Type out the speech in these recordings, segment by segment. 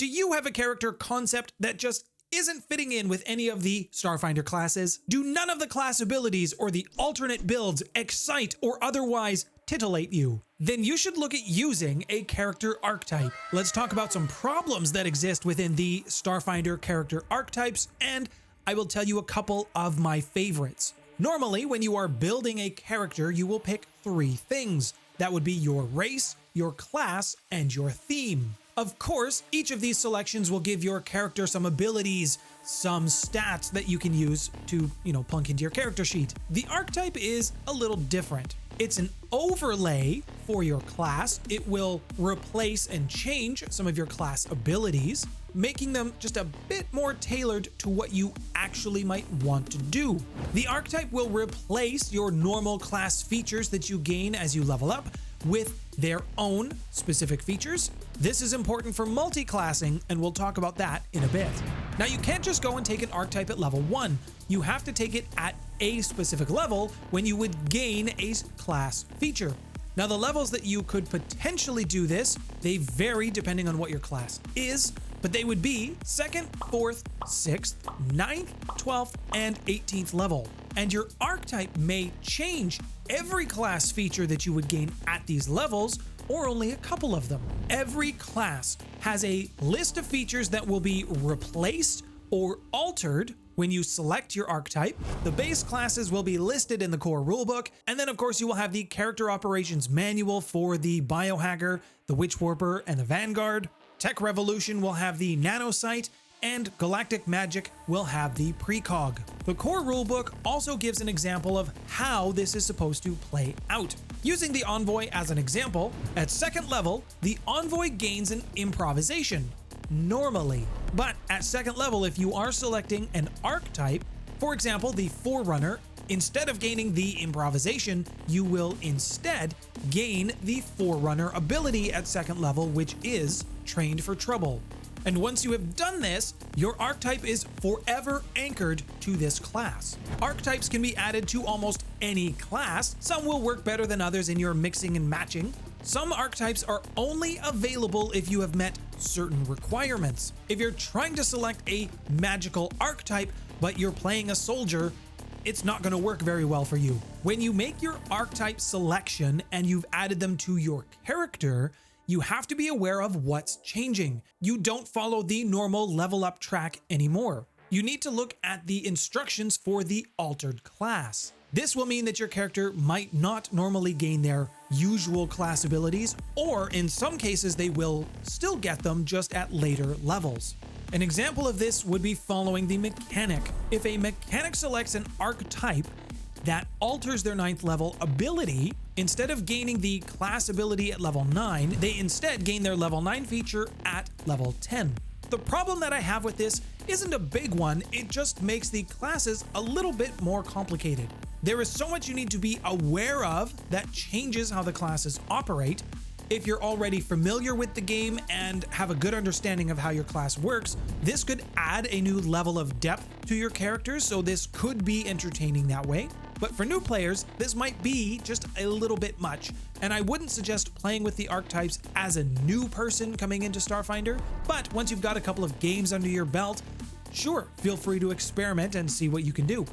Do you have a character concept that just isn't fitting in with any of the Starfinder classes? Do none of the class abilities or the alternate builds excite or otherwise titillate you? Then you should look at using a character archetype. Let's talk about some problems that exist within the Starfinder character archetypes, and I will tell you a couple of my favorites. Normally, when you are building a character, you will pick 3 things. That would be your race, your class, and your theme. Of course, each of these selections will give your character some abilities, some stats that you can use to, plunk into your character sheet. The archetype is a little different. It's an overlay for your class. It will replace and change some of your class abilities, making them just a bit more tailored to what you actually might want to do. The archetype will replace your normal class features that you gain as you level up with their own specific features. This is important for multi-classing, and we'll talk about that in a bit. Now, you can't just go and take an archetype at level 1. You have to take it at a specific level when you would gain a class feature. Now, the levels that you could potentially do this, they vary depending on what your class is, but they would be 2nd, 4th, 6th, 9th, 12th, and 18th level. And your archetype may change every class feature that you would gain at these levels, or only a couple of them. Every class has a list of features that will be replaced or altered when you select your archetype. The base classes will be listed in the core rulebook, and then of course you will have the character operations manual for the Biohacker, the Witchwarper, and the Vanguard. Tech Revolution will have the Nanosite, and Galactic Magic will have the Precog. The core rulebook also gives an example of how this is supposed to play out. Using the Envoy as an example, at 2nd level, the Envoy gains an improvisation, normally. But at 2nd level, if you are selecting an archetype, for example, the Forerunner, instead of gaining the improvisation, you will instead gain the Forerunner ability at 2nd level, which is Trained for Trouble. And once you have done this, your archetype is forever anchored to this class. Archetypes can be added to almost any class. Some will work better than others in your mixing and matching. Some archetypes are only available if you have met certain requirements. If you're trying to select a magical archetype, but you're playing a soldier, it's not going to work very well for you. When you make your archetype selection and you've added them to your character, you have to be aware of what's changing. You don't follow the normal level up track anymore. You need to look at the instructions for the altered class. This will mean that your character might not normally gain their usual class abilities, or in some cases they will still get them just at later levels. An example of this would be following the mechanic. If a mechanic selects an archetype that alters their 9th level ability, instead of gaining the class ability at level 9, they instead gain their level 9 feature at level 10. The problem that I have with this isn't a big one, it just makes the classes a little bit more complicated. There is so much you need to be aware of that changes how the classes operate. If you're already familiar with the game and have a good understanding of how your class works, this could add a new level of depth to your characters, so this could be entertaining that way. But for new players, this might be just a little bit much, and I wouldn't suggest playing with the archetypes as a new person coming into Starfinder, but once you've got a couple of games under your belt, sure, feel free to experiment and see what you can do.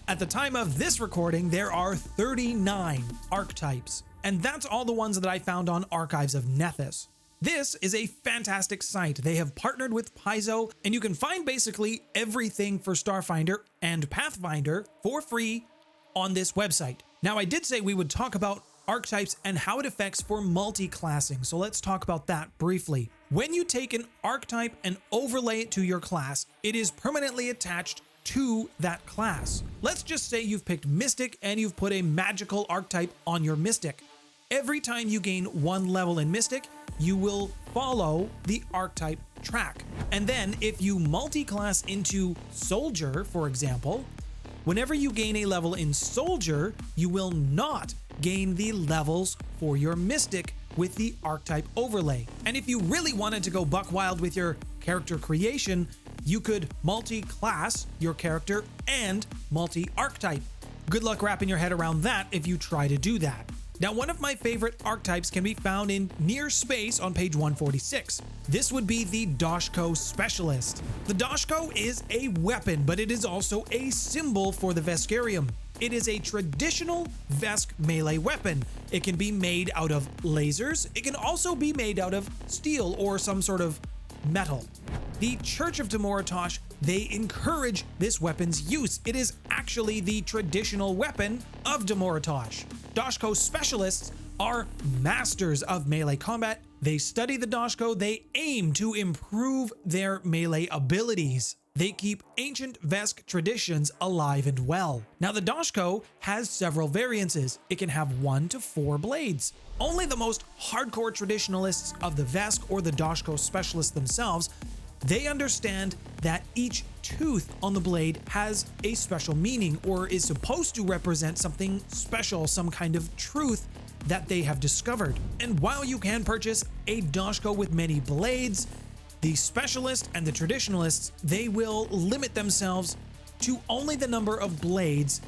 At the time of this recording, there are 39 archetypes, and that's all the ones that I found on Archives of Nethys. This is a fantastic site. They have partnered with Paizo, and you can find basically everything for Starfinder and Pathfinder for free on this website. Now, I did say we would talk about archetypes and how it affects for multi-classing, so let's talk about that briefly. When you take an archetype and overlay it to your class, it is permanently attached to that class. Let's just say you've picked Mystic and you've put a magical archetype on your Mystic. Every time you gain 1 level in Mystic, you will follow the archetype track. And then if you multi-class into Soldier, for example, whenever you gain a level in Soldier, you will not gain the levels for your Mystic with the archetype overlay. And if you really wanted to go buck wild with your character creation, you could multi-class your character and multi-archetype. Good luck wrapping your head around that if you try to do that. Now, one of my favorite archetypes can be found in Near Space on page 146. This would be the Doshko Specialist. The Doshko is a weapon, but it is also a symbol for the Veskarium. It is a traditional Vesk melee weapon. It can be made out of lasers. It can also be made out of steel or some sort of metal. The Church of Demoratosh, they encourage this weapon's use. It is actually the traditional weapon of Demoratosh. Doshko Specialists are masters of melee combat. They study the Doshko. They aim to improve their melee abilities. They keep ancient Vesk traditions alive and well. Now, the Doshko has several variances. It can have 1 to 4 blades. Only the most hardcore traditionalists of the Vesk or the Doshko Specialists themselves, they understand that each tooth on the blade has a special meaning or is supposed to represent something special, some kind of truth that they have discovered. And while you can purchase a Doshko with many blades, the specialist and the traditionalists, they will limit themselves to only the number of blades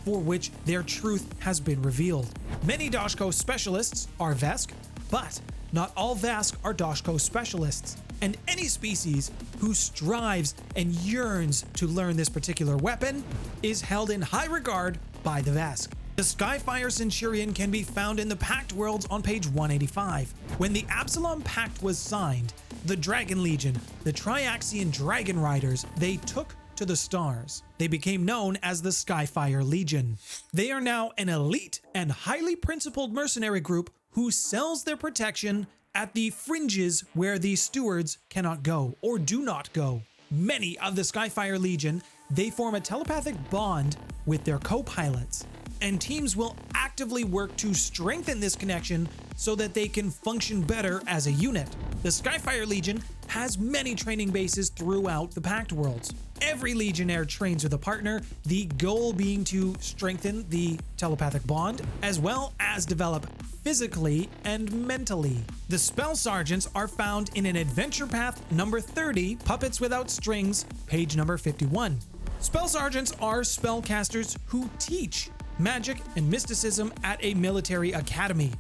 for which their truth has been revealed. Many Doshko specialists are Vesk, but not all Vesk are Doshko specialists. And any species who strives and yearns to learn this particular weapon is held in high regard by the Vesk. The Skyfire Centurion can be found in the Pact Worlds on page 185. When the Absalom Pact was signed, the Dragon Legion, the Triaxian Dragon Riders, they took to the stars. They became known as the Skyfire Legion. They are now an elite and highly principled mercenary group who sells their protection at the fringes where the stewards cannot go or do not go. Many of the Skyfire Legion, they form a telepathic bond with their co-pilots, and teams will actively work to strengthen this connection so that they can function better as a unit. The Skyfire Legion has many training bases throughout the Pact Worlds. Every Legionnaire trains with a partner, the goal being to strengthen the telepathic bond, as well as develop physically and mentally. The Spell Sergeants are found in an Adventure Path number 30, Puppets Without Strings, page number 51. Spell Sergeants are spellcasters who teach magic and mysticism at a military academy.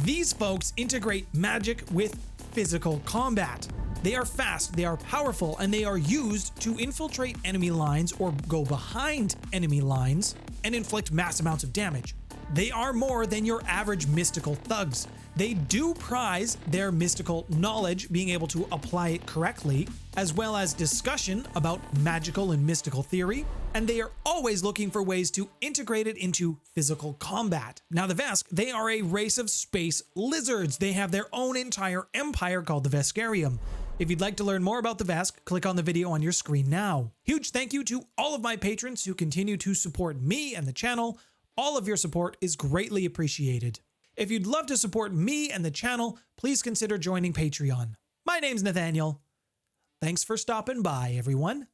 These folks integrate magic with physical combat. They are fast, they are powerful, and they are used to infiltrate enemy lines or go behind enemy lines and inflict mass amounts of damage. They are more than your average mystical thugs. They do prize their mystical knowledge, being able to apply it correctly, as well as discussion about magical and mystical theory, and they are always looking for ways to integrate it into physical combat. Now, the Vesk, they are a race of space lizards. They have their own entire empire called the Veskarium. If you'd like to learn more about the Vesk, click on the video on your screen now. Huge thank you to all of my patrons who continue to support me and the channel. All of your support is greatly appreciated. If you'd love to support me and the channel, please consider joining Patreon. My name's Nathaniel. Thanks for stopping by, everyone.